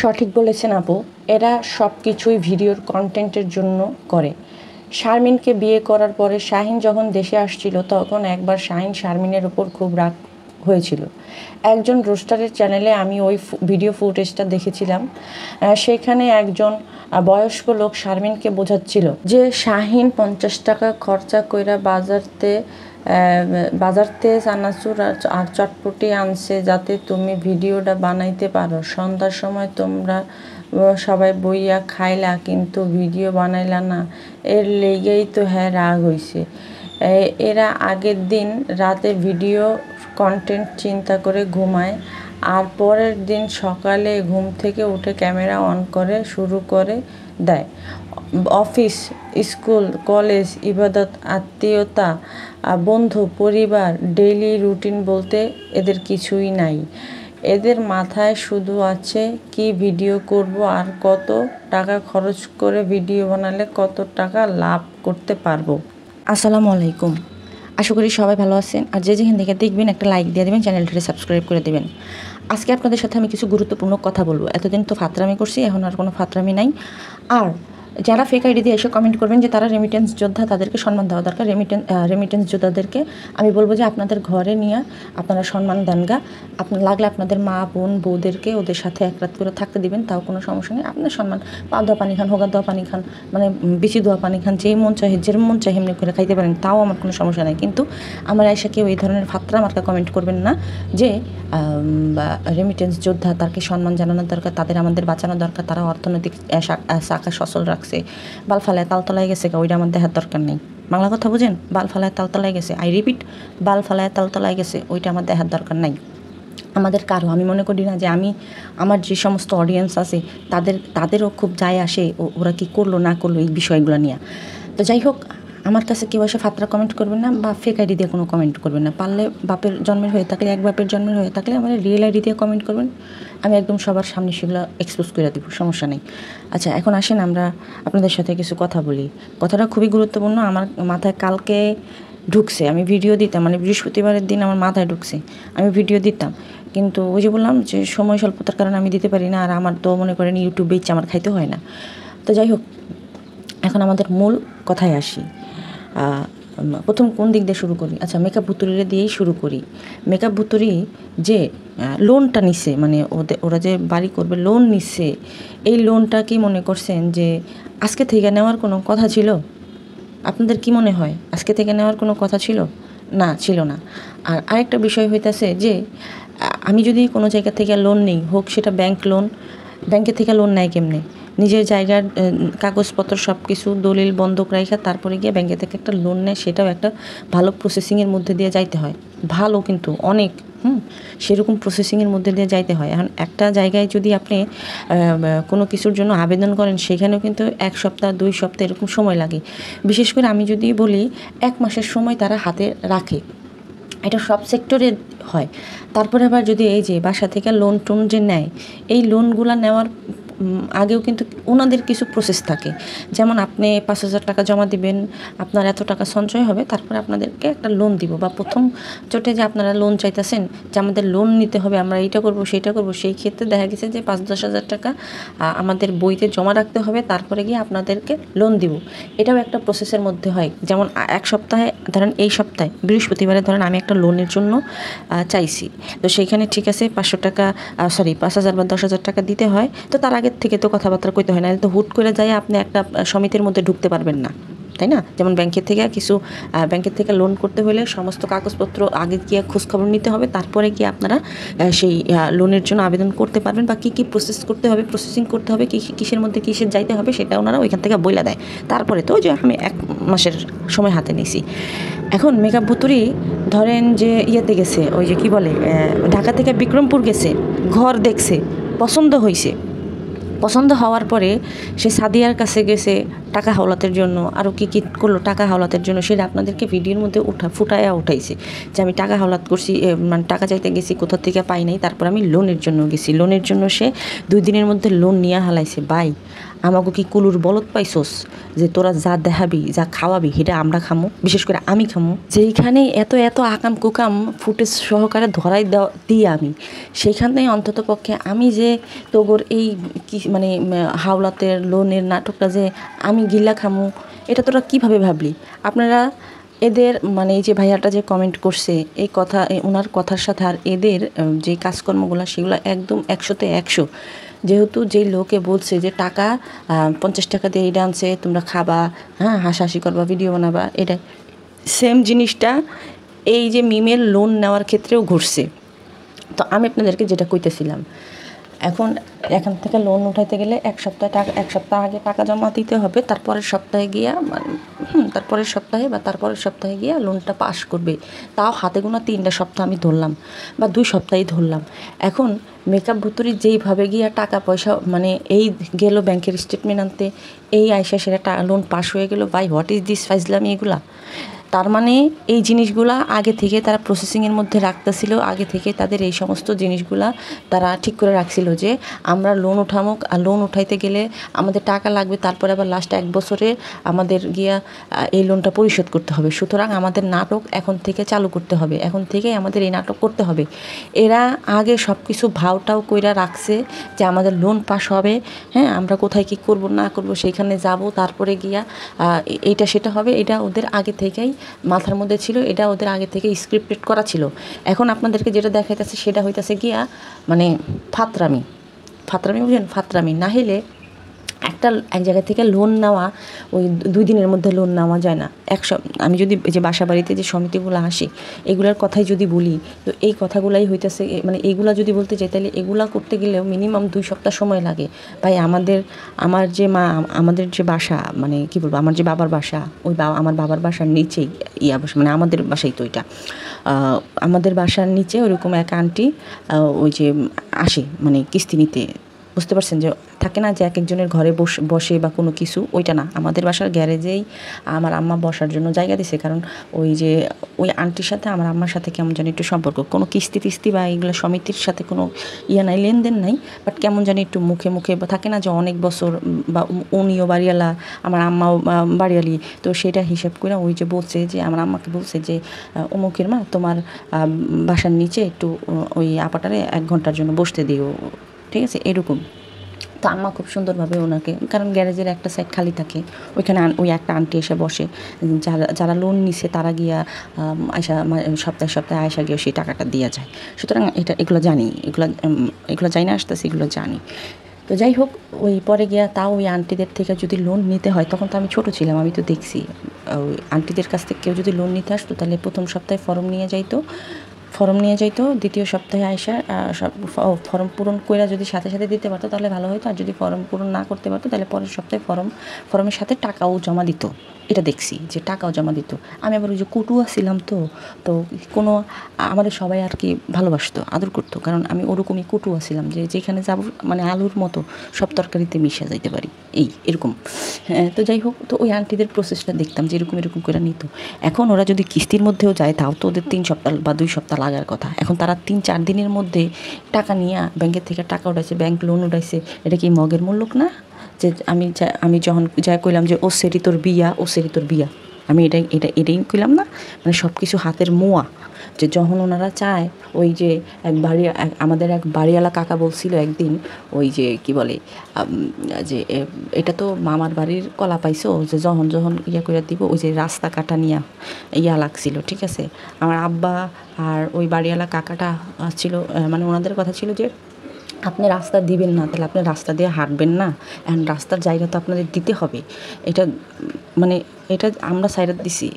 সঠিক বলেছেন আপু, এরা সব কিছুই ভিডিওর কন্টেন্টের জন্য করে। শারমিনকে বিয়ে করার পরে শাহিন যখন দেশে আসছিল তখন একবার শাহিন শারমিনের উপর খুব রাগ হয়েছিল। একজন রোস্টারের চ্যানেলে আমি ওই ভিডিও ফুটেজটা দেখেছিলাম। সেখানে একজন বয়স্ক লোক শারমিনকে বোঝাচ্ছিল যে শাহিন 50 টাকা খরচা কইরা বাজারতে চানাচুর আর চটপটি আনছে যাতে তুমি ভিডিওটা বানাইতে পারো। সন্ধ্যার সময় তোমরা সবাই বইয়া খাইলা কিন্তু ভিডিও বানাইলা না, এর লেগেই তো হ্যাঁ রাগ হইছে। এরা আগের দিন রাতে ভিডিও কন্টেন্ট চিন্তা করে ঘুমায় আর পরের দিন সকালে ঘুম থেকে উঠে ক্যামেরা অন করে শুরু করে দেয়। অফিস, স্কুল, কলেজ, ইবাদত, আত্মীয়তা, বন্ধু, পরিবার, ডেইলি রুটিন বলতে এদের কিছুই নাই। এদের মাথায় শুধু আছে কি ভিডিও করব আর কত টাকা খরচ করে ভিডিও বানালে কত টাকা লাভ করতে পারবো। আসসালামু আলাইকুম, আশা করি সবাই ভালো আছেন। আর যে যেখান থেকে দেখবেন একটা লাইক দিয়ে দেবেন, চ্যানেলটিতে সাবস্ক্রাইব করে দেবেন। আজকে আপনাদের সাথে আমি কিছু গুরুত্বপূর্ণ কথা বলবো। এতদিন তো ফাতরামি করছি, এখন আর কোনো ফাতরামি নাই। আর যারা ফেক আইডি দিয়ে এসে কমেন্ট করবেন যে তারা রেমিটেন্স যোদ্ধা, তাদেরকে সম্মান দেওয়া দরকার। রেমিটেন্স যোদ্ধাদেরকে আমি বলবো যে আপনাদের ঘরে নিয়ে আপনারা সম্মান দেন গা। আপনার লাগলে আপনাদের মা বোন বউদেরকে ওদের সাথে এক রাত করে থাকতে দিবেন, তাও কোনো সমস্যা নেই। আপনার সম্মান, পা ধোয়া পানি খান, হোগা ধোয়া পানি খান, মানে বিচি ধোয়া পানি খান, যেই মন চাহে যেরম মন চাহে এমনি করে খাইতে পারেন, তাও আমার কোনো সমস্যা নেই। কিন্তু আমার এসে কেউ এই ধরনের ফাতরা মার্কা কমেন্ট করবেন না যে রেমিটেন্স যোদ্ধা, তাকে সম্মান জানানোর দরকার, তাদের আমাদের বাঁচানো দরকার, তারা অর্থনৈতিক শাখা সচল রাখছে। বাল ফালায় তালতলায় গেছে, ওইটা আমার দেখার দরকার নেই। বাংলা কথা বুঝেন? বাল ফালায় তালতলায় গেছে, আই রিপিট, বাল ফালায় তালতলায় গেছে, ওইটা আমার দেখার দরকার নাই। আমাদের কারো, আমি মনে করি না যে আমার যে সমস্ত অডিয়েন্স আছে তাদেরও খুব যায় আসে ওরা কি করলো না করলো এই বিষয়গুলো নিয়ে। তো যাই হোক, আমার কাছে কেউ এসে ফাতরা কমেন্ট করবেন না বা ফেক আইডি দিয়ে কোনো কমেন্ট করবেন না। পারলে বাপের জন্মের হয়ে থাকলে, এক বাপের জন্মের হয়ে থাকলে আমার রিয়েল আইডি দিয়ে কমেন্ট করবেন। আমি একদম সবার সামনে সেগুলো এক্সপোজ করে দেবো, সমস্যা নেই। আচ্ছা, এখন আসেন আমরা আপনাদের সাথে কিছু কথা বলি। কথাটা খুবই গুরুত্বপূর্ণ, আমার মাথায় কালকে ঢুকছে। আমি ভিডিও দিতাম, মানে বৃহস্পতিবারের দিন আমার মাথায় ঢুকছে, আমি ভিডিও দিতাম। কিন্তু ওই যে বললাম যে সময় স্বল্পতার কারণে আমি দিতে পারি না। আর আমার তো মনে করেন ইউটিউবে ইচ্ছা আমার খাইতে হয় না। তো যাই হোক, এখন আমাদের মূল কথায় আসি। প্রথম কোন দিক দিয়ে শুরু করি? আচ্ছা, মেকআপ ভুতুরিরে দিয়েই শুরু করি। মেকআপ ভুতুরি যে লোনটা নিচ্ছে, মানে ওরা যে বাড়ি করবে লোন নিচ্ছে, এই লোনটা কি মনে করছেন যে আজকে থেকে নেওয়ার কোনো কথা ছিল? আপনাদের কি মনে হয় আজকে থেকে নেওয়ার কোনো কথা ছিল? না, ছিল না। আর আরেকটা বিষয় হইতেছে যে আমি যদি কোনো জায়গা থেকে লোন নিই, হোক সেটা ব্যাংক লোন, ব্যাংকের থেকে লোন নেয় কেমনে? নিজের জায়গার কাগজপত্র সব কিছু দলিল বন্ধক রাখা তারপরে গিয়ে ব্যাংকে থেকে একটা লোন নেয়, সেটাও একটা ভালো প্রসেসিংয়ের মধ্যে দিয়ে যাইতে হয়। ভালো কিন্তু অনেক সেরকম প্রসেসিংয়ের মধ্যে দিয়ে যাইতে হয়। এখন একটা জায়গায় যদি আপনি কোনো কিছুর জন্য আবেদন করেন, সেখানেও কিন্তু 1 সপ্তাহ 2 সপ্তাহ এরকম সময় লাগে। বিশেষ করে আমি যদি বলি 1 মাসের সময় তারা হাতে রাখে, এটা সব সেক্টরে হয়। তারপরে আবার যদি এই যে বাসা থেকে লোন টোন যে নেয়, এই লোনগুলো নেওয়ার আগেও কিন্তু ওনাদের কিছু প্রসেস থাকে। যেমন আপনি 5,000 টাকা জমা দিবেন, আপনার এত টাকা সঞ্চয় হবে, তারপরে আপনাদেরকে একটা লোন দিব। বা প্রথম চোটে যে আপনারা লোন চাইতেছেন যে আমাদের লোন নিতে হবে, আমরা এইটা করব সেইটা করব, সেই ক্ষেত্রে দেখা গেছে যে 5-10 হাজার টাকা আমাদের বইতে জমা রাখতে হবে, তারপরে গিয়ে আপনাদেরকে লোন দিব। এটাও একটা প্রসেসের মধ্যে হয়। যেমন 1 সপ্তাহে, ধরেন এই সপ্তাহে বৃহস্পতিবারে ধরেন আমি একটা লোনের জন্য চাইছি, তো সেইখানে ঠিক আছে 500 টাকা 5,000 বা 10,000 টাকা দিতে হয়। তো তার আগের থেকে তো কথাবার্তা কইতে হয় না, তো হুট করে যাই আপনি একটা সমিতির মধ্যে ঢুকতে পারবেন না, তাই না? যেমন ব্যাংকের থেকে লোন করতে হলে সমস্ত কাগজপত্র আগে গিয়ে খোঁজখবর নিতে হবে, তারপরে গিয়ে আপনারা সেই লোনের জন্য আবেদন করতে পারবেন। বা কী প্রসেস করতে হবে, প্রসেসিং করতে হবে, কিসের মধ্যে কিসের যাইতে হবে, সেটা ওনারা ওইখান থেকে বইলা দেয়। তারপরে তো যে আমি 1 মাসের সময় হাতে নিয়েছি। এখন মেকআপ ভুতুরি ধরেন যে ইয়েতে গেছে, ওই যে কি বলে, ঢাকা থেকে বিক্রমপুর গেছে, ঘর দেখছে, পছন্দ হয়েছে। পছন্দ হওয়ার পরে সে সাদিয়ার কাছে গেছে টাকা হাওলাতের জন্য, আরও কী করলো টাকা হাওলাতের জন্য, সেটা আপনাদেরকে ভিডিওর মধ্যে উঠাইছে যে আমি টাকা হাওলাত করছি, মানে টাকা চাইতে গেছি, কোথা থেকে পাই নাই, তারপর আমি লোনের জন্য গেছি। লোনের জন্য সে 2 দিনের মধ্যে লোন নিয়ে হালাইছে। ভাই, আমাকে কি কুলুর বলদ পাইছোস যে তোরা যা দেখাবি যা খাওয়াবি সেটা আমরা খামো, বিশেষ করে আমি খামো। যেইখানে এত এত আকাম কুকাম ফুটেজ সহকারে ধরাই দিই আমি, সেইখানে অন্তত পক্ষে আমি যে তোগর এই কি মানে হাওলাতের লোনের নাটকটা যে আমি গিলা খামু, এটা তোরা কীভাবে ভাবলি? আপনারা এদের মানে এই যে ভাইয়াটা যে কমেন্ট করছে এই কথা, ওনার কথার সাথে আর এদের যে কাজকর্মগুলো সেগুলো একদম 100-তে 100। যেহেতু যেই লোকে বলছে যে টাকা 50 টাকা দিয়ে এটা আনছে, তোমরা খাবা, হ্যাঁ হাসাহাসি করবা, ভিডিও বানাবা, এটা সেম জিনিসটা এই যে মিমের লোন নেওয়ার ক্ষেত্রেও ঘটছে। তো আমি আপনাদেরকে যেটা কইতেছিলাম, এখান থেকে লোন উঠাইতে গেলে এক সপ্তাহ আগে টাকা জমা দিতে হবে, তারপরের সপ্তাহে গিয়া তারপরের সপ্তাহে গিয়া লোনটা পাস করবে। তাও হাতে গোনা 3টা সপ্তাহ আমি ধরলাম বা 2 সপ্তাহই ধরলাম। এখন মেকআপ ভুতুরি যেইভাবে গিয়া টাকা পয়সা মানে এই গেল ব্যাংকের স্টেটমেন্ট আনতে, এই আইসা সেটা লোন পাস হয়ে গেল। ভাই হোয়াট ইজ দিস ফাইজলামি এগুলা? তার মানে এই জিনিসগুলা আগে থেকে তারা প্রসেসিংয়ের মধ্যে রাখতেছিল, আগে থেকে তাদের এই সমস্ত জিনিসগুলা তারা ঠিক করে রাখছিল যে আমরা লোন উঠামো, আর লোন উঠাইতে গেলে আমাদের টাকা লাগবে, তারপরে আবার লাস্ট 1 বছরে আমাদের গিয়া এই লোনটা পরিশোধ করতে হবে। সুতরাং আমাদের নাটক এখন থেকে চালু করতে হবে, এখন থেকেই আমাদের এই নাটক করতে হবে। এরা আগে সব কিছু ভাওটাও কইরা রাখছে যে আমাদের লোন পাস হবে, হ্যাঁ আমরা কোথায় কী করব না করব সেইখানে যাব, তারপরে গিয়া এইটা সেটা হবে। এটা ওদের আগে থেকেই মাথার মধ্যে ছিল, এটা ওদের আগে থেকে স্ক্রিপ্টেড করা ছিল। এখন আপনাদেরকে যেটা দেখাইতেছে সেটা হইতেছে গিয়া মানে ফাতরামি বুঝলেন, ফাতরামি। না হলে এক জায়গা থেকে লোন নেওয়া ওই 2 দিনের মধ্যে লোন নেওয়া যায় না। আমি যদি যে বাসা বাড়িতে যে সমিতিগুলো আসে এগুলার কথাই যদি বলি, তো এই কথাগুলাই হইতেছে মানে এইগুলা যদি বলতে চাই তাহলে এগুলা করতে গেলেও মিনিমাম 2 সপ্তাহ সময় লাগে। ভাই আমাদের যে বাসা মানে কি বলবো, আমার যে বাবার বাসা, ওই আমার বাবার বাসার নিচেই বাসা, মানে আমাদের বাসাই তো ওইটা, আমাদের বাসার নিচে ওইরকম এক আন্টি ওই যে আসে মানে কিস্তি নিতে, বুঝতে পারছেন যে থাকে না যে এক একজনের ঘরে বসে বা কোনো কিছু, ওইটা না। আমাদের বাসার গ্যারেজেই আমার আম্মা বসার জন্য জায়গা দিছে, কারণ ওই আন্টির সাথে আমার আম্মার সাথে কেমন জানি একটু সম্পর্ক, কোনো কিস্তি বা এগুলো সমিতির সাথে কোনো নাই, লেনদেন নাই, বাট কেমন জানি একটু মুখে বা থাকে না যে অনেক বছর, বা উনিও বাড়িওয়ালা আমার আম্মাও বাড়িওয়ালি, তো সেটা হিসাব করে ওই যে বলছে যে আমার আম্মাকে বলছে যে অমুকের মা তোমার বাসার নিচে একটু ওই আপাটারে 1 ঘন্টার জন্য বসতে দিও, ঠিক আছে, এরকম। তো আম্মা খুব সুন্দরভাবে ওনাকে, কারণ গ্যারেজের একটা সাইড খালি থাকে, ওইখানে ওই একটা আন্টি এসে বসে, যারা লোন নিছে তারা গিয়া সপ্তাহে আয়সা গিয়ে সেই টাকাটা দেওয়া যায়। সুতরাং এগুলো জানি, এগুলো জানি না আসতেছে, এগুলো জানি। তো যাই হোক, ওই পরে গিয়া তাও ওই আন্টিদের থেকে যদি লোন নিতে হয়, তখন তো আমি ছোটো ছিলাম, আমি তো দেখছি ওই আন্টিদের কাছ থেকে কেউ যদি লোন নিতে আসতো তাহলে প্রথম সপ্তাহে ফর্ম নিয়ে যাইতো, দ্বিতীয় সপ্তাহে আইসা সব ফর্ম পূরণ করে যদি সাথে সাথে দিতে পারতো তাহলে ভালো হতো, আর যদি ফর্ম পূরণ না করতে পারতো তাহলে পরের সপ্তাহে ফর্মের সাথে টাকাও জমা দিত। এটা দেখছি যে টাকাও জমা দিত। আমি আবার ওই যে কুটুয়া ছিলাম, তো কোনো আমাদের সবাই আর কি ভালোবাসতো, আদর করতো, কারণ আমি ওরকমই কুটুয়া ছিলাম যে যেখানে যাবো মানে আলুর মতো সব তরকারিতে মিশে যাইতে পারি, এরকম। হ্যাঁ, তো যাই হোক, তো ওই আন্টিদের প্রসেসটা দেখতাম যে এরকম করে নিত। এখন ওরা যদি কিস্তির মধ্যেও যায় তাও তো ওদের 3 সপ্তাহ বা 2 সপ্তাহ লাগার কথা। এখন তারা 3-4 দিনের মধ্যে টাকা নিয়ে ব্যাংকের থেকে টাকা উঠাইছে, ব্যাংক লোন উঠাইছে। এটা কি মগের মূল্যক না? যে আমি যখন যা কইলাম যে ও সেরি তোর বিয়া, আমি এটাই কইলাম না, মানে সব কিছু হাতের মোয়া। যে যখন ওনারা চায়, ওই যে আমাদের এক বাড়িওয়ালা কাকা বলছিল একদিন, ওই যে কি বলে যে এটা তো মামার বাড়ির কলা পাইছো, যে যখন করে দিব, ওই যে রাস্তা কাটা নিয়ে লাগছিল, ঠিক আছে। আমার আব্বা আর ওই বাড়িওয়ালা কাকাটা ছিল, মানে ওনাদের কথা ছিল যে আপনি রাস্তা দিবেন না, তাহলে আপনি রাস্তা দিয়ে হাঁটবেন না, এখন রাস্তার জায়গা তো আপনাদের দিতে হবে। এটা আমরা সাইরা দিছি,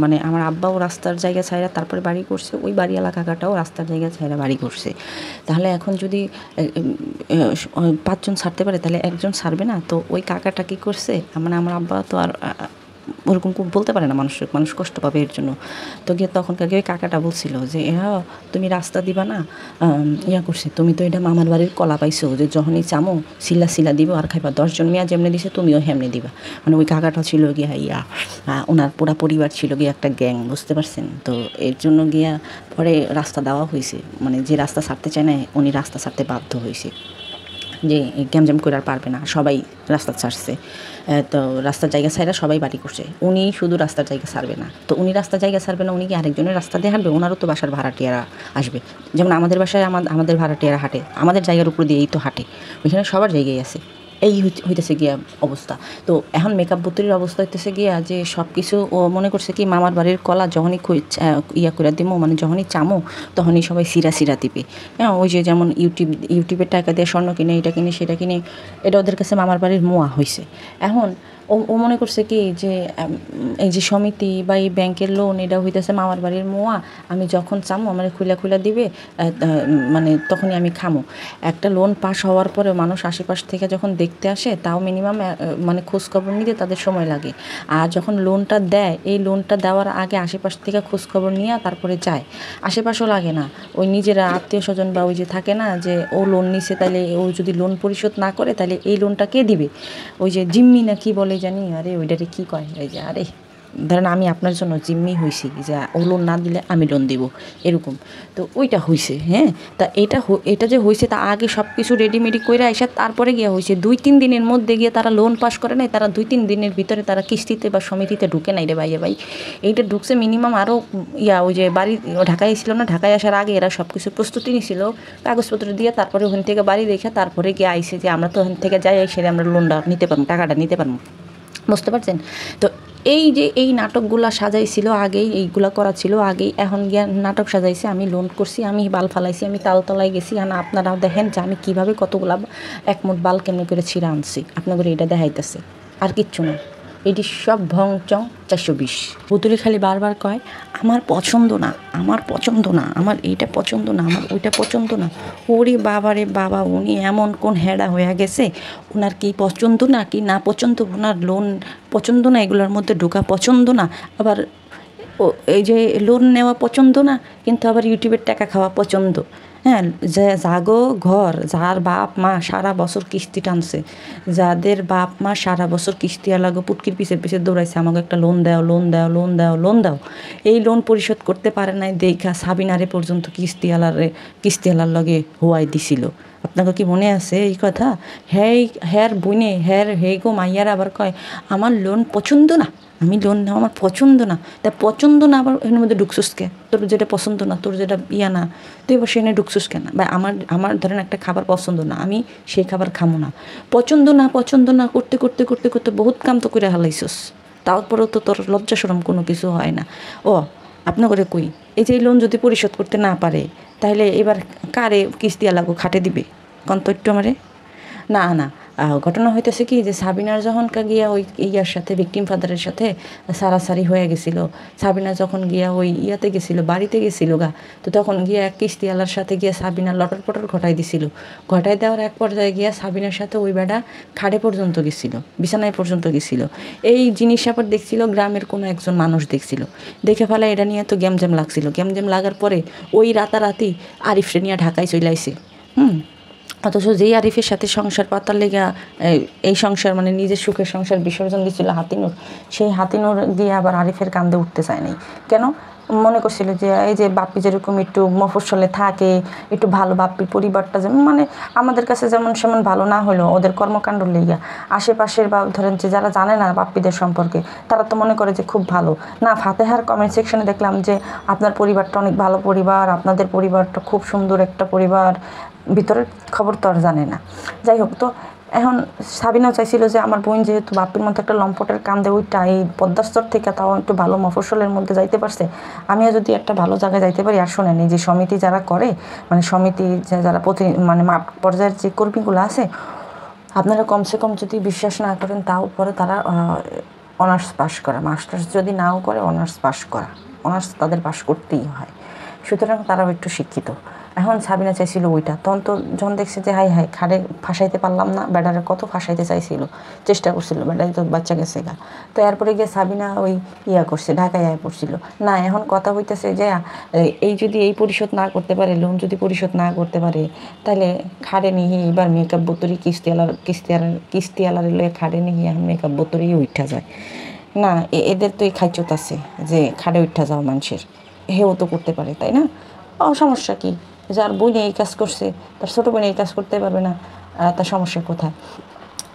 মানে আমার আব্বাও রাস্তার জায়গা ছাইরা তারপরে বাড়ি করছে, ওই বাড়িওয়ালা কাকাটাও রাস্তার জায়গা ছাইরা বাড়ি করছে। তাহলে এখন যদি 5 জন ছাড়তে পারে তাহলে 1 জন ছাড়বে না? তো ওই কাকাটা কী করছে, মানে আমার আব্বা তো আর ওরকম বলতে পারে না, মানুষ কষ্ট পাবে এর জন্য। তো গিয়ে তখনকার ওই কাকাটা বলছিল যে তুমি রাস্তা দিবা না, করছে, তুমি তো এটা মামার বাড়ির কলা পাইছো, যে যখনই চামো সিলা দিব আর খাইবা, 10 জন মেয়া যেমনি দিছে তুমিও হেমনি দিবা। মানে ওই কাকাটা ছিল গিয়া ওনার পুরা পরিবার ছিল গিয়ে একটা গ্যাং, বুঝতে পারছেন? তো এর জন্য গিয়া পরে রাস্তা দেওয়া হয়েছে, মানে যে রাস্তা ছাড়তে চায় না উনি রাস্তা ছাড়তে বাধ্য হয়েছে। যে গ্যামজাম করে আর পারবে না, সবাই রাস্তা ছাড়ছে, তো রাস্তার জায়গা ছাড়া সবাই বাড়ি করছে, উনি শুধু রাস্তার জায়গা ছাড়বে না। তো উনি রাস্তার জায়গা ছাড়বে না, উনি কি আরেকজনের রাস্তা দিয়ে হাঁটবে? ওনারও তো বাসার ভাড়াটিয়ারা আসবে, যেমন আমাদের বাসায় আমাদের ভাড়াটিয়ারা হাঁটে, আমাদের জায়গার উপর দিয়েই তো হাঁটে, ওইখানে সবার জায়গায় আছে। এই হইতেছে গিয়া অবস্থা। তো এখন মেকআপ বুতুরির অবস্থা হইতেছে গিয়া যে সব কিছু ও মনে করছে কি মামার বাড়ির কলা যখনই ইয়া করে দিমো, মানে যখনই চামো তখনই সবাই সিরা দিবে। হ্যাঁ, ওই যে যেমন ইউটিউবের টাকা দিয়ে স্বর্ণ কিনে, এটা কিনে সেটা কিনে, এটা ওদের কাছে মামার বাড়ির মোয়া হয়েছে। এখন ও মনে করছে কি যে এই যে সমিতি বা এই ব্যাংকের লোন, এটা হইতেছে মামার বাড়ির মোয়া, আমি যখন চামো আমার খুলা দিবে, মানে তখনই আমি খামো। একটা লোন পাস হওয়ার পরে মানুষ আশেপাশ থেকে যখন দেখতে আসে, তাও মিনিমাম মানে খোঁজখবর নিতে তাদের সময় লাগে। আর যখন লোনটা দেয়, এই লোনটা দেওয়ার আগে আশেপাশ থেকে খোঁজখবর নিয়ে তারপরে যায়, আশেপাশও লাগে না, ওই নিজেরা আত্মীয় স্বজন বা ওই যে থাকে না যে ও লোন নিছে, তাইলে ও যদি লোন পরিশোধ না করে তাহলে এই লোনটা কে দিবে? ওই যে জিম্মি না কি বলে জানি, আরে ওইটারে কী কয়, এই যে আরে ধরেন আমি আপনার জন্য জিম্মি হয়েছি যে ও লোন না দিলে আমি লোন দিব, এরকম। তো ওইটা হয়েছে। হ্যাঁ, তা এটা যে হয়েছে তা আগে সব কিছু রেডিমেডি করে এসে তারপরে গিয়ে হয়েছে 2-3 দিনের মধ্যে গিয়ে তারা লোন পাস করে নাই, তারা 2-3 দিনের ভিতরে তারা কিস্তিতে বা সমিতিতে ঢুকে নাই রে ভাই। এইটা ঢুকছে মিনিমাম আরও ওই যে বাড়ি ঢাকায় ছিল না, ঢাকায় আসার আগে এরা সব কিছু প্রস্তুতি নিয়েছিল, কাগজপত্র দিয়ে তারপরে ওখান থেকে বাড়ি দেখে তারপরে গিয়ে আইসে যে আমরা তো ওখান থেকে যাই সেরে আমরা লোনটা নিতে পারবো, টাকাটা নিতে পারবো। বুঝতে পারছেন? তো এই যে এই নাটকগুলা সাজাইছিল আগেই, এইগুলা করা ছিল আগেই, এখন গিয়া নাটক সাজাইছে আমি লোন করছি, আমি বাল ফালাইছি, আমি তালতলায় গেছি, আর আপনারাও দেখেন যে আমি কীভাবে কতগুলা একমুঠ বাল কেমনি করে ছিঁড়া আনছি, আপনাদের এটা দেখাইতেছে, আর কিচ্ছু না। এটি সব ভংচং 420। বুতুলি খালি বারবার কয় আমার পছন্দ না, আমার এইটা পছন্দ না, আমার ওইটা পছন্দ না। ওরে বাবা রে বাবা, উনি এমন কোন হেডা হয়ে গেছে, ওনার কি পছন্দ না কি না পছন্দ, ওনার লোন পছন্দ না, এগুলোর মধ্যে ঢোকা পছন্দ না, আবার এই যে লোন নেওয়া পছন্দ না, কিন্তু আবার ইউটিউবের টাকা খাওয়া পছন্দ। হ্যাঁ, জাগো ঘর, যার বাপ মা সারা বছর কিস্তি টানছে, যাদের বাপ মা সারা বছর কিস্তি লাগো পুটকির পিছে দৌড়াইছে, আমাকে একটা লোন দাও, এই লোন পরিশোধ করতে পারে নাই দেখা সাবিনারে পর্যন্ত কিস্তিওয়ালার লগে হোয়াই দিছিল। আপনাকে কি মনে আছে এই কথা? হ্যার বুনে গো মাইয়ার আবার কয় আমার লোন পছন্দ না, আমি লোন নেওয়া আমার পছন্দ না। তা পছন্দ না আবার এর মধ্যে ঢুকছুস তোর যেটা পছন্দ না, তোর যেটা না, তুই এবার সেখানে ঢুকছুস কেন? বা আমার ধরেন একটা খাবার পছন্দ না, আমি সেই খাবার খামো না, পছন্দ না করতে বহুত কাম তো করে হালাইছস, তারপরেও তো তোর লজ্জা শরম কোনো কিছু হয় না। ও আপনা করে কই, এই যে এই লোন যদি পরিশোধ করতে না পারে তাহলে এবার কারে কিস্তি লাগো খাটে দিবে কন তো একটু আমারে? না ঘটনা হইতেছে কি যে সাবিনার যখন গিয়া ওই ইয়ার সাথে ভিকটিম ফাদারের সাথে সারাসারি হয়ে গেছিল, সাবিনা যখন গিয়া ওই ইয়াতে গেছিল, বাড়িতে গেছিল তো তখন গিয়া এক কিস্তিওয়ালার সাথে গিয়া সাবিনা লটর পটর ঘটাই দেওয়ার এক পর্যায়ে গিয়া সাবিনার সাথে ওই বেটা খাড়ে পর্যন্ত গেছিল, বিছানায় পর্যন্ত গেছিল। এই জিনিস আবার দেখছিল গ্রামের কোনো একজন মানুষ দেখছিল, দেখে ফেলা এটা নিয়ে তো গ্যামজ্যাম লাগার পরে ওই রাতারাতি আরিফরে নিয়ে ঢাকায় চলে আইছে। অথচ যেই আরিফের সাথে সংসার পাতার লেগা এই সংসার মানে নিজের সুখের সংসার বিসর্জন দিয়েছিল হাতিনুর, সেই হাতিনুর দিয়ে আবার আরিফের কান্দে উঠতে চায় নাই। কেন? মনে করছিল যে এই যে বাপ্পি যেরকম একটু মফস্বলে থাকে, একটু ভালো বাপ্পির পরিবারটা যেমন মানে আমাদের কাছে যেমন সেমন ভালো না হলেও ওদের কর্মকাণ্ড লেগা আশেপাশের বা ধরেন যে যারা জানে না বাপ্পিদের সম্পর্কে তারা তো মনে করে যে খুব ভালো না। ফাতেহার কমেন্ট সেকশনে দেখলাম যে আপনার পরিবারটা অনেক ভালো পরিবার, আপনাদের পরিবারটা খুব সুন্দর একটা পরিবার, ভিতরের খবর তো আর জানে না। যাই হোক, তো এখন সাবিনাও চাইছিল যে আমার বোন যেহেতু বাপ্পির মতো একটা লম্পটের কান্দে ওইটা এই পদ্মাস্তর থেকে তাও একটু ভালো মফস্বলের মধ্যে যাইতে পারছে, আমিও যদি একটা ভালো জায়গায় যাইতে পারি। আর শোনেন, এই যে সমিতি যারা করে মানে সমিতি যারা মানে মাঠ পর্যায়ের যে কর্মীগুলো আছে, আপনারা কমসে কম যদি বিশ্বাস না করেন তাও পরে তারা অনার্স পাস করা, মাস্টার্স যদি নাও করে অনার্স পাস করা, অনার্স তাদের পাস করতেই হয়, সুতরাং তারাও একটু শিক্ষিত। এখন সাবিনা চাইছিল ওইটা, তখন তো যখন দেখছে যে হাই খাড়ে ফাঁসাইতে পারলাম না, ব্যাটারে কত ফাঁসাইতে চাইছিল, চেষ্টা করছিল, ব্যাটারি তো বাচ্চা গেছে তো এরপরে গিয়ে সাবিনা ওই করছে, ঢাকায় পড়ছিল না। এখন কথা হইতেছে যে এই যদি এই পরিশোধ না করতে পারে, লোন যদি পরিশোধ না করতে পারে, তাহলে খাড়ে নিয়ে এবার মেকআপ বোতরি কিস্তিওয়ালার লয়ে খাড়ে নিয়ে এখন মেকআপ বোতরি উঠা যায় না। এদের তো এই খাইচত আছে যে খাড়ে উঠা যাওয়া মানুষের, হেও তো করতে পারে, তাই না? সমস্যা কি? যার বোন এই কাজ করছে তার ছোটো বোন এই কাজ করতে পারবে না? তার সমস্যা কোথায়?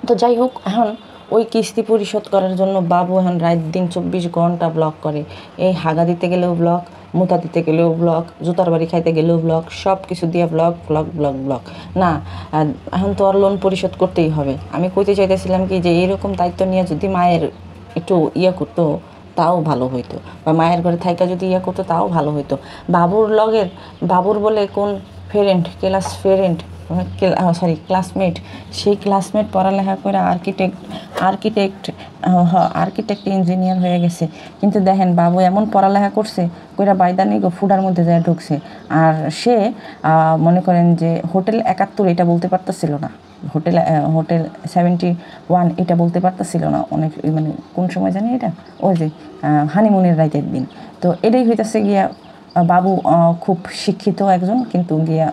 তো যাই হোক, এখন ওই কিস্তি পরিশোধ করার জন্য বাবু এখন রাত দিন 24 ঘন্টা ব্লগ করে। এই হাগা দিতে গেলেও ব্লগ, মুতা দিতে গেলেও ব্লগ, জুতার বাড়ি খাইতে গেলেও ব্লগ, সব কিছু দিয়ে ব্লগ ব্লগ ব্লগ ব্লগ। না, এখন তো আর লোন পরিশোধ করতেই হবে। আমি কইতে চাইতেছিলাম কি যে এইরকম দায়িত্ব নিয়ে যদি মায়ের একটু ইয়ে করতো তাও ভালো হইতো, বা মায়ের ঘরে থাইকা যদি ইয়ে করতো তাও ভালো হইতো। বাবুর বলে কোন ফ্রেন্ড, ক্লাস ফ্রেন্ড, ক্লাসমেট, সেই ক্লাসমেট পড়ালেখা করে আর্কিটেক্ট ইঞ্জিনিয়ার হয়ে গেছে। কিন্তু দেখেন বাবু এমন পড়ালেখা করছে কইরা বাইদানি ফুডার মধ্যে যায় ঢুকছে। আর সে মনে করেন যে হোটেল 71 এটা বলতে পারতেছিল না, হোটেল 71 এটা বলতে পারতেছিল না। অনেক মানে কোন সময় জানি এটা, ওই যে হানিমুনের রাইতের দিন। তো এটাই হইতেছে গিয়া বাবু খুব শিক্ষিত একজন, কিন্তু গিয়া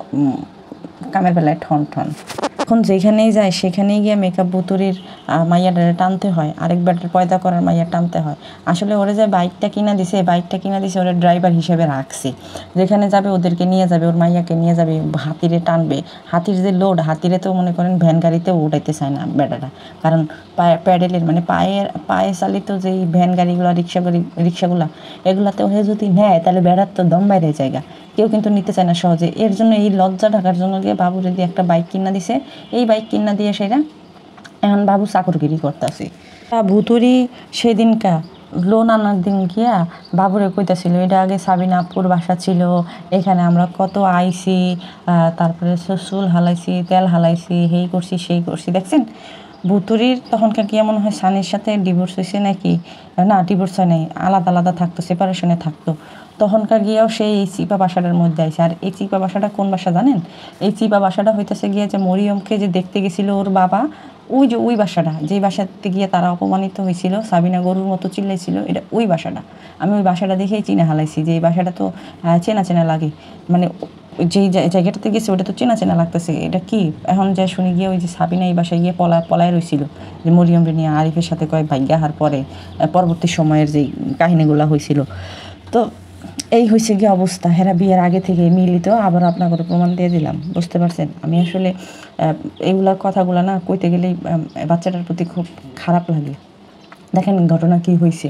কামের বেলায় ঠন ঠন। এখন যেখানেই যায় সেখানেই গিয়ে মেকআপ বুতুরির মাইয়াটা টানতে হয়, আরেকবার পয়দা করার মাইয়া টানতে হয়। আসলে ওরা যে বাইকটা কিনা দিছে ওরা ড্রাইভার হিসেবে রাখছে। যেখানে যাবে ওদেরকে নিয়ে যাবে, ওর মাইয়াকে নিয়ে যাবে, হাতিরে টানবে। হাতির যে লোড, হাতিরে তো মনে করেন ভ্যান গাড়িতেও উঠাইতে চায় না বেটাটা, কারণ প্যাডেলের মানে পায়ে চালিত যেই ভ্যান গাড়িগুলো, রিক্সাগুলা, এগুলাতে ওরা যদি নেয় তাহলে বেড়ার তো দম বাইরে জায়গা, কেউ কিন্তু নিতে চায় না সহজে। এর জন্য এই লজ্জা ঢাকার জন্য গিয়ে বাবুরে দিয়ে একটা বাইক কিনা দিছে। এই বাইক কিনা দিয়ে সেটা এখন বাবু চাকরগিরি করতেছে। ভুতুরি সেদিনকা লোন আনার দিন গিয়া বাবুরে কইতাছিল, এটা আগে সাবিনা আপুর বাসা ছিল, এখানে আমরা কত আইছি, তারপরে চুল হালাইছি, তেল হালাইছি, হেই করছি সেই করছি। দেখছেন ভুতুরির তখনকার কি এমন হয় সানির সাথে ডিভোর্স হয়েছে নাকি? না, ডিভোর্স হয় নাই, আলাদা আলাদা থাকতো, সেপারেশনে থাকতো। তখনকার গিয়েও সেই এই চিপা বাসাটার মধ্যে আইছে। আর এই চিপা বাসাটা কোন বাসা জানেন? এই চিপা বাসাটা হইতেছে গিয়ে যে মরিয়মকে যে দেখতে গেছিল ওর বাবা, ওই বাসাটা, যেই বাসাতে গিয়ে তারা অপমানিত হয়েছিল, সাবিনা গরুর মতো চিল্লাইছিল, এটা ওই বাসাটা। আমি ওই বাসাটা দেখেই চিনে হালাইছি যে এই বাসাটা তো চেনা চেনা লাগে, মানে যেই জায়গাটাতে গেছে ওটা তো চেনা চেনা লাগতেছে, এটা কি? এখন যা শুনি গিয়ে ওই যে সাবিনা এই বাসায় গিয়ে পলায় রয়েছিল, যে মরিয়মকে নিয়ে আরিফের সাথে কয় ভাগ্যা হার পরে পরবর্তী সময়ের যেই কাহিনীগুলো হয়েছিল। তো এই হয়েছে গিয়ে অবস্থা। হেরা বিয়ের আগে থেকে মিলিত, আবার আপনার করে প্রমাণ দিয়ে দিলাম, বুঝতে পারছেন? আমি আসলে এইগুলা কথাগুলো না কইতে গেলেই বাচ্চাটার প্রতি খুব খারাপ লাগে। দেখেন ঘটনা কি হয়েছে।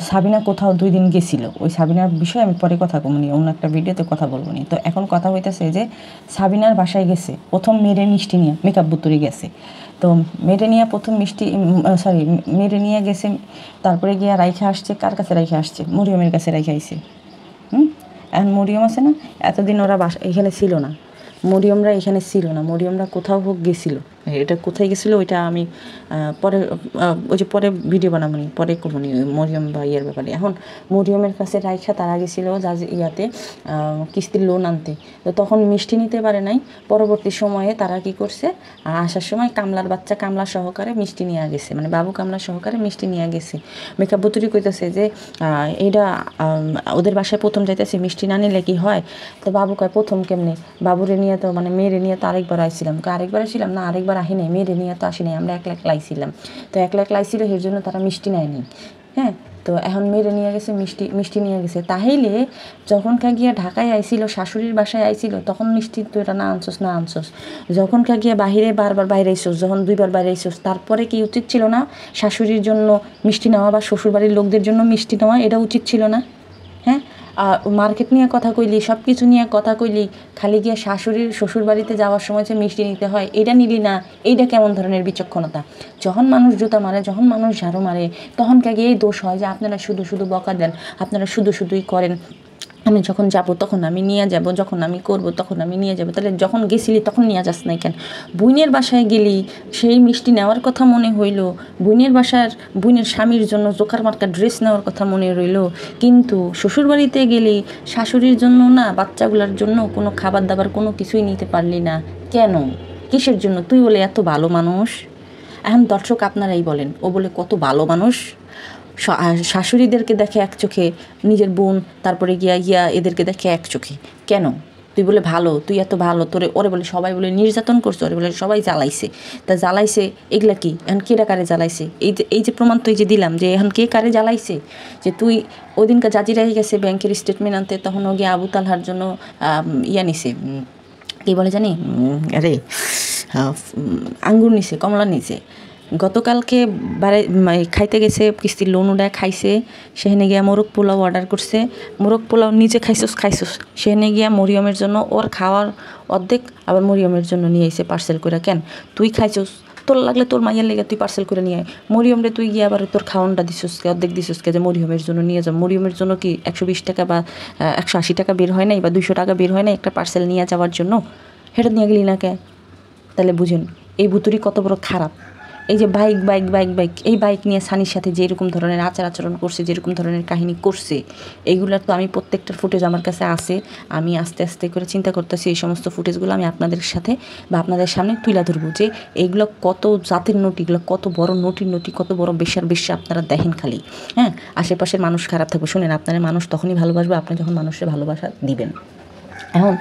সাবিনা কোথাও 2 দিন গেছিলো, ওই সাবিনার বিষয়ে আমি পরে কথা বলবো, অন্য একটা ভিডিওতে কথা বলবো নি। তো এখন কথা হইতেছে যে সাবিনার বাসায় গেছে, প্রথম মেরে মিষ্টি নিয়ে মেকআপ বুতুরি গেছে। তো মেরে নিয়ে প্রথম মেরে নিয়ে গেছে, তারপরে গিয়া রাইখা আসছে। কার কাছে রাইখা আসছে? মরিয়মের কাছে রাইখা আইছে। এখন মরিয়ম আছে না, এতদিন ওরা এখানে ছিল না, মরিয়মরা কোথাও হোক গেছিলো। এটা কোথায় গেছিলো ওইটা আমি পরে ওই যে পরে ভিডিও বানাবো নি, পরে করবো নি মরিয়ম বা ইয়ের ব্যাপারে। এখন মরিয়মের কাছে রাইখা তারা গেছিলো ইয়াতে কিস্তির লোন আনতে। তো তখন মিষ্টি নিতে পারে নাই। পরবর্তী সময়ে তারা কি করছে, আসার সময় কামলার বাচ্চা কামলা সহকারে মিষ্টি নিয়ে গেছে, মানে বাবু কামলা সহকারে মিষ্টি নিয়ে গেছে। মেকআপ বুতুরি কইতেছে যে এইটা ওদের বাসায় প্রথম যাইতেছে, মিষ্টি না নিলে কি হয়? তো বাবু কয় প্রথম কেমনে? বাবুরে নিয়ে তো মানে মেয়েরে নিয়ে তো আরেকবার আইছিলাম। না আরেকবার আহি নাই, মেয়েরে নিয়ে তো আসি নাই, আমরা একলা আইছিলাম। তো একলা আইছিল, এর জন্য তারা মিষ্টি নেয়নি। হ্যাঁ, তো এখন মেয়েরে নিয়ে গেছে, মিষ্টি নিয়ে গেছে। তাহলে যখনকার গিয়া ঢাকায় আইছিল, শাশুড়ির বাসায় আইছিল, তখন মিষ্টি তো এটা না আনছোস। যখনকার গিয়া বারবার বাইরে আইছোস, যখন 2বার বাইরে আইছোস, তারপরে কি উচিত ছিল না শাশুড়ির জন্য মিষ্টি নেওয়া বা শ্বশুরবাড়ির লোকদের জন্য মিষ্টি নেওয়া? এটা উচিত ছিল না? হ্যাঁ, মার্কেট নিয়ে কথা কইলি, সব কিছু নিয়ে কথা কইলি, খালি গিয়ে শ্বশুর বাড়িতে যাওয়ার সময় যে মিষ্টি নিতে হয় এটা নিলি না। এইটা কেমন ধরনের বিচক্ষণতা? যখন মানুষ জুতা মারে, যখন মানুষ ঝাড়ু মারে, তখন গিয়ে এই দোষ হয় যে আপনারা শুধু বকা দেন, আপনারা শুধুই করেন। আমি যখন যাব তখন আমি নিয়ে যাব, যখন আমি করব তখন আমি নিয়ে যাব। তাহলে যখন গেছিলি তখন নিয়ে যাস নাই কেন? বুইনের বাসায় গেলি, সেই মিষ্টি নেওয়ার কথা মনে হইল, বুইনের স্বামীর জন্য জোকার মার্কা ড্রেস নেওয়ার কথা মনে রইল, কিন্তু শ্বশুরবাড়িতে গেলি শাশুড়ির জন্য না, বাচ্চাগুলোর জন্য কোনো খাবার দাবার কোনো কিছুই নিতে পারলি না কেন? কিসের জন্য? তুই বলে এত ভালো মানুষ। এখন দর্শক আপনারাই বলেন, ও বলে কত ভালো মানুষ, শাশুড়িদেরকে দেখে এক চোখে, নিজের বোন তারপরে গিয়া এদেরকে দেখে এক চোখে। কেন? তুই বলে ভালো, তুই এত ভালো, ওরে বলে সবাই বলে নির্যাতন করছে, ওরে বলে সবাই জ্বালাইছে। তা জ্বালাইছে এগুলা কি? এখন কেরা কারে জ্বালাইছে? এই যে প্রমাণ তুই যে দিলাম যে এখন কে কারে জ্বালাইছে, যে তুই ওদিনকার জাজিরাই গেছে ব্যাংকের স্টেটমেন্ট আনতে, তখন ও গিয়ে আবু তালহার জন্য নিছে কী বলে জানি আরে আঙ্গুর নিছে, কমলা নিছে। গতকালকে খাইতে গেছে, কিস্তির লোন উঠায় খাইছে, সেখানে গিয়া মোরগ পোলাও অর্ডার করছে, মোরগ পোলাও নিজে খাইছোস, সেখানে গিয়া মরিয়মের জন্য ওর খাওয়ার অর্ধেক আবার মরিয়মের জন্য নিয়ে এসে পার্সেল করে। কেন তুই খাইছোস, তোর লাগলে তোর মাইয়ের লেগে তুই পার্সেল করে নিয়ে আয়। মরিয়মরে তুই গিয়ে আবার তোর খাওয়ানটা দিছিসকে, অর্ধেক দিছিসকে যে মরিয়মের জন্য নিয়ে যাও। মরিয়মের জন্য কি 120 টাকা বা 180 টাকা বের হয় নাই বা 200 টাকা বের হয় নাই একটা পার্সেল নিয়ে যাওয়ার জন্য? সেটা নিয়ে গেলি না কে? তাহলে বুঝেন এই ভুতুরি কত বড় খারাপ। এই যে বাইক এই বাইক নিয়ে সানির সাথে যেরকম ধরনের আচরণ করছে, যেরকম ধরনের কাহিনী করছে, এইগুলার তো আমি প্রত্যেকটা ফুটেজ আমার কাছে আছে। আমি আস্তে আস্তে করে চিন্তা করতেছি এই সমস্ত ফুটেজগুলো আমি আপনাদের সাথে বা আপনাদের সামনে তুলে ধরবো যে এইগুলো কত জাতের নটিগুলো, কত বড় নটি, কত বড় বেশ্যা আপনারা দেখেন খালি। হ্যাঁ, আশেপাশের মানুষ খারাপ থাকবে। শুনেন, আপনারা মানুষ তখনই ভালোবাসবে আপনি যখন মানুষের ভালোবাসা দিবেন। এখন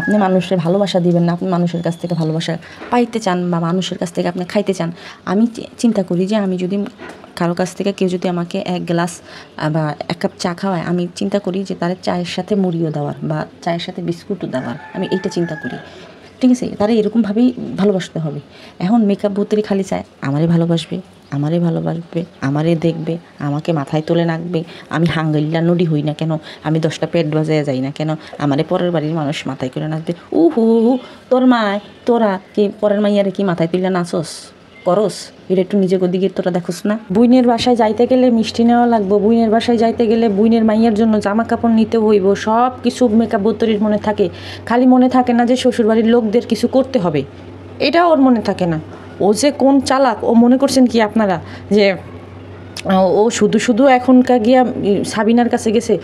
আপনি মানুষের ভালোবাসা দিবেন না, আপনি মানুষের কাছ থেকে ভালোবাসা পাইতে চান বা মানুষের কাছ থেকে আপনি খাইতে চান। আমি চিন্তা করি যে আমি যদি কারো কাছ থেকে কেউ যদি আমাকে 1 গ্লাস বা 1 কাপ চা খাওয়ায়, আমি চিন্তা করি যে তার চায়ের সাথে মুড়িও দেওয়ার বা চায়ের সাথে বিস্কুটও দেওয়ার, আমি এইটা চিন্তা করি। ঠিক আছে, তারা এরকমভাবেই ভালোবাসতে হবে। এখন মেকআপ ভূতেরই খালি চায় আমারে ভালোবাসবে, আমারে দেখবে, আমাকে মাথায় তুলে নাকবে। আমি হাঙ্গাইল্লা নডি হই না কেন, আমি 10টা পেট বাজায় যাই না কেন, আমারে পরের বাড়ির মানুষ মাথায় করে নাচবে। তোর মায় তোরা কি পরের মাইয়ারে কি মাথায় তুলে নাচস করস? এটা একটু নিজের দিকে তোরা দেখোস না? বুইনের বাসায় যাইতে গেলে মিষ্টি নেওয়া লাগবো, বুইনের বাসায় যাইতে গেলে বুইনের মাইয়ার জন্য জামা কাপড় নিতে হইব, সব কিছু মেকআপ বোতরির মনে থাকে। খালি মনে থাকে না যে শ্বশুরবাড়ির লোকদের কিছু করতে হবে, এটা ওর মনে থাকে না। ও যে কোন চালাক, ও মনে করছেন কি আপনারা যে ও শুধু এখনকার গিয়া সাবিনার কাছে গেছে?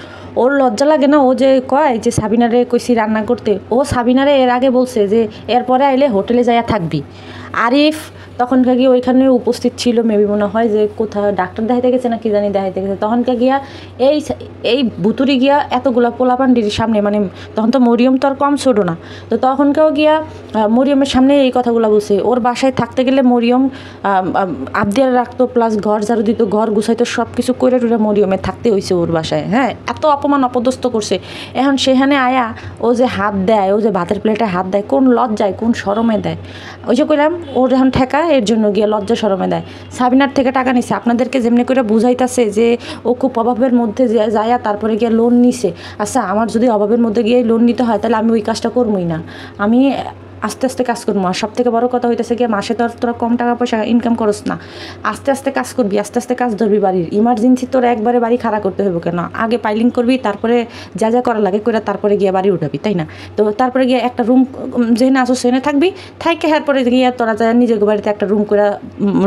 ওর লজ্জা লাগে না? ও যে কয় যে সাবিনারে কইছি রান্না করতে, ও সাবিনারে এর আগে বলছে যে এরপরে আইলে হোটেলে যাইয়া থাকবি। আরিফ তখনকার গিয়ে ওইখানে উপস্থিত ছিল, মেবি মনে হয় যে কোথাও ডাক্তার দেখাইতে গেছে না কি জানি দেখাইতে গেছে। তখনকার গিয়া এই ভুতুরি গিয়া এতগুলা পোলাপান্ডির সামনে, মানে তখন তো মরিয়ম তো আর কম ছোট না, তো তখনকেও গিয়া মরিয়মের সামনে এই কথাগুলো বলছে। ওর বাসায় থাকতে গেলে মরিয়ম আবদিয়ার রাখতো, প্লাস ঘর ঝাড়ু দিত, ঘর গুছাইতো, সব কিছু করে টুরে মরিয়মে থাকতে হয়েছে ওর বাসায়। হ্যাঁ, এত অপমান অপদস্থ করছে। এখন সেখানে আয়া ও যে হাত দেয়, ও যে ভাতের প্লেটে হাত দেয়, কোন লজ্জায় কোন শরমে দেয়? ওই যে কইলাম ওর যখন ঠেকা, এর জন্য গিয়ে লজ্জা শরমে দেয়। সাবিনার থেকে টাকা নিছে, আপনাদেরকে যেমনি করে বুঝাইতেছে যে ও খুব অভাবের মধ্যে যায়া তারপরে গিয়ে লোন নিছে। আচ্ছা, আমার যদি অভাবের মধ্যে গিয়ে লোন নিতে হয় তাহলে আমি ওই কাজটা করবই না, আমি আস্তে আস্তে কাজ করবো। আর সব থেকে বড় কথা হইতেছে গিয়ে মাসে তো আর তোরা কম টাকা পয়সা ইনকাম করস না, আস্তে আস্তে কাজ করবি, আস্তে আস্তে কাজ ধরবি বাড়ির। ইমার্জেন্সি তোরা একবারে বাড়ি খাড়া করতে হইব কেন? আগে পাইলিং করবি, তারপরে যা করা লাগে করে তারপরে গিয়ে বাড়ি উঠাবি, তাই না? তো তারপরে গিয়ে একটা রুম যেখানে আসো সেখানে থাকবি, থাইকে এরপরে গিয়ে তোরা যা নিজের বাড়িতে একটা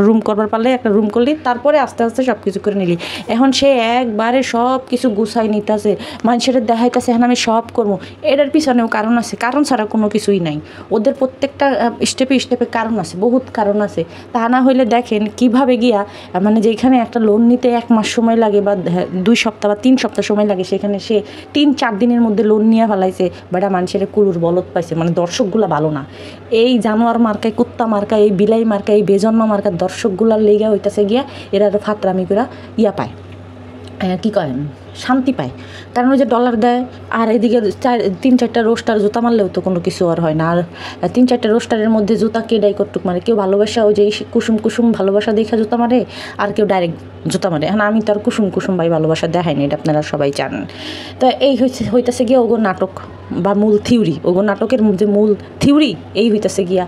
রুম করবার পারলে একটা রুম করলি, তারপরে আস্তে আস্তে সব কিছু করে নিলি। এখন সে একবারে সব কিছু গুছাই নিতেছে, মানুষের দেখাইতেছে এখন আমি সব করবো। এটার পিছনেও কারণ আছে, কারণ ছাড়া কোনো কিছুই নাই। ওদের প্রত্যেকটা স্টেপে কারণ আছে, বহুত কারণ আছে। তা না হইলে দেখেন কিভাবে গিয়া, মানে যেখানে একটা লোন নিতে 1 মাস সময় লাগে বা 2 সপ্তাহ বা 3 সপ্তাহ সময় লাগে, সেখানে সে 3-4 দিনের মধ্যে লোন নিয়ে ফেলাইছে। বেটা মানুষের কুলুর বলদ পাইছে, মানে দর্শকগুলা ভালো না। এই জানোয়ার মার্কায়, কুত্তা মার্কা, এই বিলাই মার্কা, এই বেজন্ম মার্কার দর্শকগুলার লেগা হইতেছে গিয়া এরা ফাতরামি করে পায়, কী করেন, শান্তি পায়। কারণ ওই যে ডলার দেয়, আর এদিকে 3-4টা রোস্টার জুতা মারলেও তো কোনো কিছু আর হয় না। আর 3-4টা রোস্টারের মধ্যে জুতা কে ডাই করতুক মারে, কেউ ভালোবাসা ওই যে কুসুম ভালোবাসা দেখা জুতা মারে, আর কেউ ডাইরেক্ট জুতা মারে। এখন আমি তো আর কুসুম ভাই ভালোবাসা দেখাইনি, এটা আপনারা সবাই জানেন। তো এই হইতেছে গিয়া ওগো নাটক বা মূল থিওরি, ওগো নাটকের যে মূল থিওরি এই হইতেছে গিয়া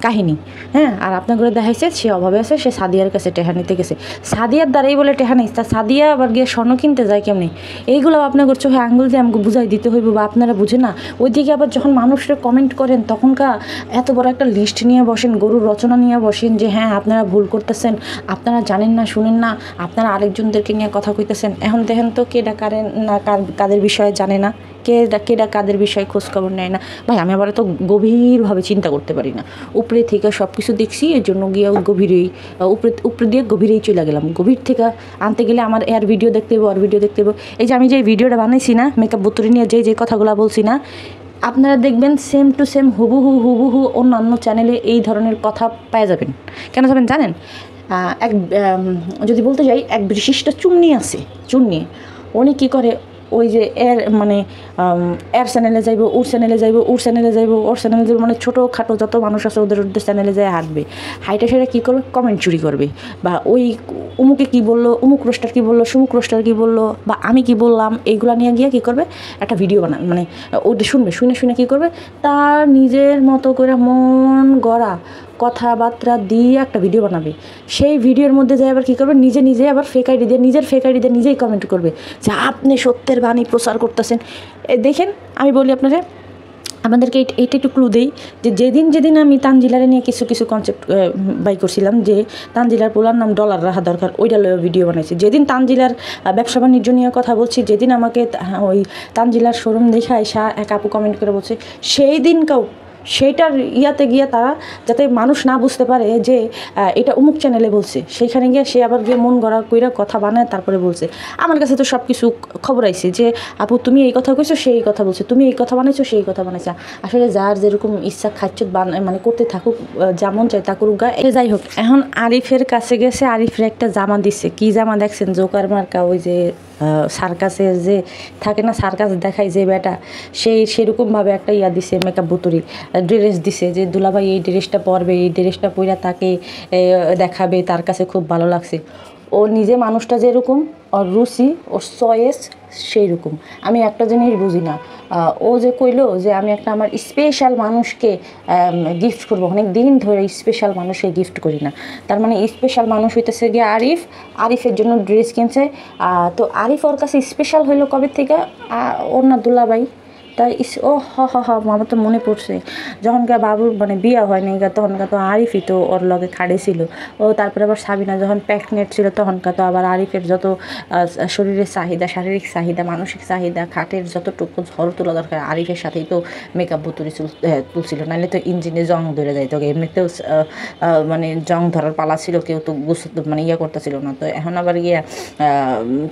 কাহিনী। হ্যাঁ, আর আপনাগুলো দেখাইছে সে অভাবে আছে, সে সাদিয়ার কাছে টেহা নিতে গেছে, সাদিয়ার দ্বারাই বলে টেহা নেই, তা সাদিয়া আবার গিয়ে স্বর্ণ কিনতে যায় কেমনি? এইগুলো আপনার চোখে আঙ্গুল দিয়ে আমাকে বুঝাই দিতে হইব, বা আপনারা বুঝে না। ওইদিকে আবার যখন মানুষরা কমেন্ট করেন তখনকার এত বড় একটা লিস্ট নিয়ে বসেন, গরুর রচনা নিয়ে বসেন যে হ্যাঁ আপনারা ভুল করতেছেন, আপনারা জানেন না, শুনেন না, আপনারা আরেকজনদেরকে নিয়ে কথা কইতেছেন। এখন দেখেন তো কেডা কারেন না কাদের বিষয়ে জানে না, কেডা কাদের বিষয়ে খোঁজখবর নেয় না। ভাই আমি আবার তো গভীরভাবে চিন্তা করতে পারি না, উপরে থেকে সব কিছু দেখছি, এর জন্য গিয়ে উপরে দিয়ে গভীরেই চলে গেলাম। গভীর থেকে আনতে গেলে আমার এর ভিডিও দেখতে হবে, আর ভিডিও দেখতে হবে। এই যে আমি যে ভিডিওটা বানাইছি না, মেকআপ বোতরি নিয়ে যে কথাগুলো বলছি না, আপনারা দেখবেন সেম টু সেম হুবহু অন্যান্য চ্যানেলে এই ধরনের কথা পেয়ে যাবেন। কেন যাবেন জানেন? যদি বলতে যাই, এক বিশিষ্ট চুন্নি আছে, উনি কী করে, ওই যে এর চ্যানেলে যাইব, ওর চ্যানেলে যাইব, ওর চ্যানেলে যাইব, ওর চ্যানেলে যাইব, মানে ছোটোখাটো যত মানুষ আছে ওদের চ্যানেলে যায় হাঁটবে, হাইটা সেটা কী করবে, কমেন্ট চুরি করবে, বা ওই উমুকে কী বললো, উমুক রোস্টার কী বললো, সুমুক রোস্টার কী বললো, বা আমি কী বললাম, এইগুলো নিয়ে গিয়ে কী করবে, একটা ভিডিও বানাবে, মানে ওটা শুনবে, শুনে কী করবে, তার নিজের মতো করে মন গড়া কথাবার্তা দিয়ে একটা ভিডিও বানাবে। সেই ভিডিওর মধ্যে যায় আবার কী করবে, নিজে আবার ফেক আইডি দিয়ে, নিজের ফেক আইডি দিয়ে নিজেই কমেন্ট করবে যে আপনি সত্যের বাণী প্রচার করতেছেন। দেখেন, আমি বলি আপনারা, আমাদেরকে এইটা একটু ক্লু দেই যে যেদিন আমি তানজিলারে নিয়ে কিছু কনসেপ্ট বাই করছিলাম, যে তানজিলার পোলার নাম ডলার রাখা দরকার, ওইটা ভিডিও বানাইছি। যেদিন তানজিলার ব্যবসা বাণিজ্য নিয়ে কথা বলছি, যেদিন আমাকে ওই তানজিলার শোরুম দেখে আইসা এক আপু কমেন্ট করে বলছে, সেই দিনকাও সেইটার ইয়াতে গিয়ে তারা যাতে মানুষ না বুঝতে পারে যে এটা অমুক চ্যানেলে বলছে, সেইখানে গিয়ে সে আবার গিয়ে মন গড়া কইরা কথা বানায় তারপরে বলছে। আমার কাছে তো সব কিছু খবর আইছে যে আপু তুমি এই কথা কইছো, সেই কথা বলছে, তুমি এই কথা বানাইছো, সেই কথা বানাইছো। আসলে যার যেরকম ইচ্ছা খাচ্ছ মানে করতে থাকুক, যেমন চাই তা করুক গা। যাই হোক, এখন আরিফের কাছে গেছে, আরিফের একটা জামা দিচ্ছে। কি জামা দেখছেন? জোকার মার্কা, ওই যে সার্কাসের যে থাকে না, সার্কাস দেখায় যে বেটা, সেরকমভাবে একটা ইয়া দিছে, মেকআপ বুতুরি ড্রেস দিছে, যে দুলাভাই এই ড্রেসটা পরবে, এই ড্রেসটা পরে তাকে দেখাবে, তার কাছে খুব ভালো লাগছে। ও নিজে মানুষটা যেরকম, ওর রুচি, ওর চয়েস সেই রকম। আমি একটা জিনিস বুঝি না, ও যে কইলো যে আমি একটা আমার স্পেশাল মানুষকে গিফট করবো, অনেক দিন ধরে স্পেশাল মানুষকে গিফট করি না। তার মানে স্পেশাল মানুষ হইতেছে গিয়ে আরিফের জন্য ড্রেস কিনছে। তো আরিফ ওর কাছে স্পেশাল হইলো কবে থেকে? ওর না দুলাভাই, তাই ও আমার তো মনে পড়ছে, যখনকার বাবুর মানে বিয়ে হয়নি তখনকার তো আরিফই তো ওর লগে খাড়ে ছিল। ও তারপরে আবার সাবিনা যখন প্রেগনেন্ট ছিল তখনকার তো আবার আরিফের যত শরীরের চাহিদা, শারীরিক চাহিদা, মানসিক চাহিদা, খাটের যতটুকু ঝড় তোলা দরকার, আরিফের সাথেই তো মেকআপ বুতুরি তুলছিল, নাহলে তো ইঞ্জিনে জং ধরে যায়। তো এমনিতেও মানে জং ধরার পালা ছিল, কেউ তো মানে ইয়ে করতেছিল না। তো এখন আবার গিয়া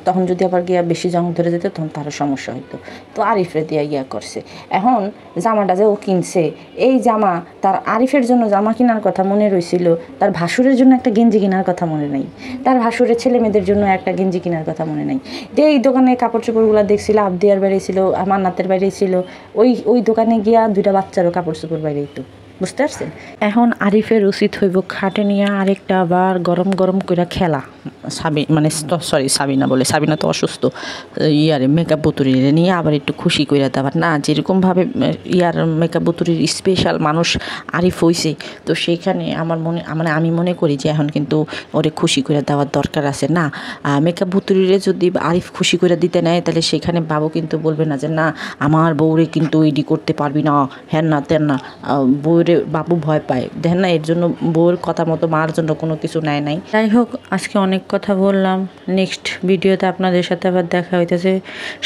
তখন যদি আবার গিয়া বেশি জং ধরে যেত তখন তারও সমস্যা হইতো। তো আরিফরে দিয়া ইয়া করছে। এখন জামাটা যে ও কিনছে, এই জামা তার আরিফের জন্য জামা কেনার কথা মনে রয়েছিল, তার ভাসুরের জন্য একটা গেঞ্জি কেনার কথা মনে নাই, তার ভাসুরের ছেলে মেয়েদের জন্য একটা গেঞ্জি কেনার কথা মনে নাই। যে এই দোকানে কাপড় চোপড়গুলো দেখছিল, আবদিয়ার বাইরে ছিল, মান্নাতের বাইরে ছিল, ওই দোকানে গিয়া 2টা বাচ্চারও কাপড় চোপড় বাইরে একটু, বুঝতে পারছেন? এখন আরিফের উচিত হইব খাটে নিয়ে আরেকটা আবার গরম করে খেলা, সাবিনা বলে, সাবিনা তো অসুস্থ, মেকআপ বুতুরিরে নিয়ে আবার একটু খুশি করে দেওয়ার না, যেরকমভাবে মেকআপ বুতুরির স্পেশাল মানুষ আরিফ হইছে, তো সেইখানে আমি মনে করি যে এখন কিন্তু ওরে খুশি করে দেওয়ার দরকার আছে। না, মেকআপ বুতুরিরে যদি আরিফ খুশি করে দিতে নেয়, তাহলে সেখানে বাবু কিন্তু বলবে না যে না আমার বউরে কিন্তু এডি করতে পারবি না, হ্যান না তেন না, বউরে বাবু ভয় পায়, দেখেন না, এর জন্য বউয়ের কথা মতো মার জন্য কোনো কিছু নেয় নাই। যাই হোক, আজকে অনেক কথা বললাম, নেক্সট ভিডিওতে আপনাদের সাথে আবার দেখা হইতেছে।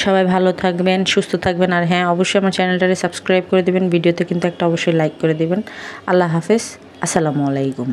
সবাই ভালো থাকবেন, সুস্থ থাকবেন, আর হ্যাঁ অবশ্যই আমার চ্যানেলটারে সাবস্ক্রাইব করে দেবেন, ভিডিওতে কিন্তু একটা অবশ্যই লাইক করে দেবেন। আল্লাহ হাফেজ, আসসালামু আলাইকুম।